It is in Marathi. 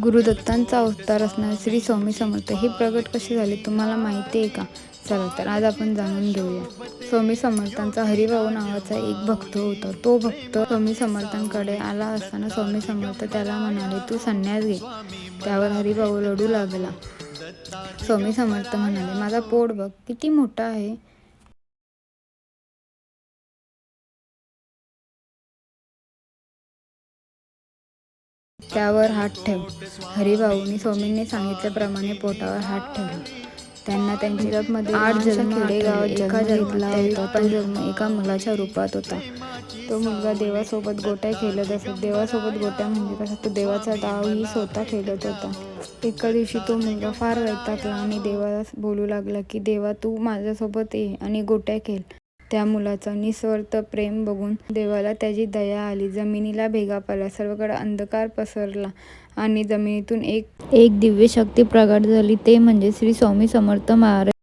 गुरुदत्तांचा अवतार असणारे श्री स्वामी समर्थ हे प्रगट कसे झाले तुम्हाला माहिती आहे का? चला तर आज आपण जाणून घेऊया. स्वामी समर्थांचा हरिभाऊ नावाचा एक भक्त होता. तो भक्त स्वामी समर्थांकडे आला असताना स्वामी समर्थ त्याला म्हणाले, तू संन्यास घे. त्यावर हरिभाऊ रडू लागला. स्वामी समर्थ म्हणाले, माझा पोट बघ किती मोठा आहे. त्यावर हात ठेव. हरिभाऊंनी स्वामींनी सांगितल्याप्रमाणे पोटावर हात ठेवला. त्यांना त्यांच्या जगमध्ये 8 जन्म खेडेगावात एका जन्मला होता. तो जन्म एका मुलाच्या रूपात होता. तो मुलगा देवासोबत गोट्या खेळत असत. देवासोबत गोट्या म्हणजे कसा, तो देवाचा डावही स्वतः खेळत होता. एका दिवशी तो मुलगा फार वैतागला आणि देवाला बोलू लागला की देवा, तू माझ्यासोबत ये आणि गोट्या खेळ. त्या मुलाचं निस्वार्थ प्रेम बघून देवाला त्याची दया आली. जमिनीला भेगा पडल्या, सर्वकडे अंधकार पसरला आणि जमिनीतून एक दिव्य शक्ती प्रगट झाली. ते म्हणजे श्री स्वामी समर्थ महाराज.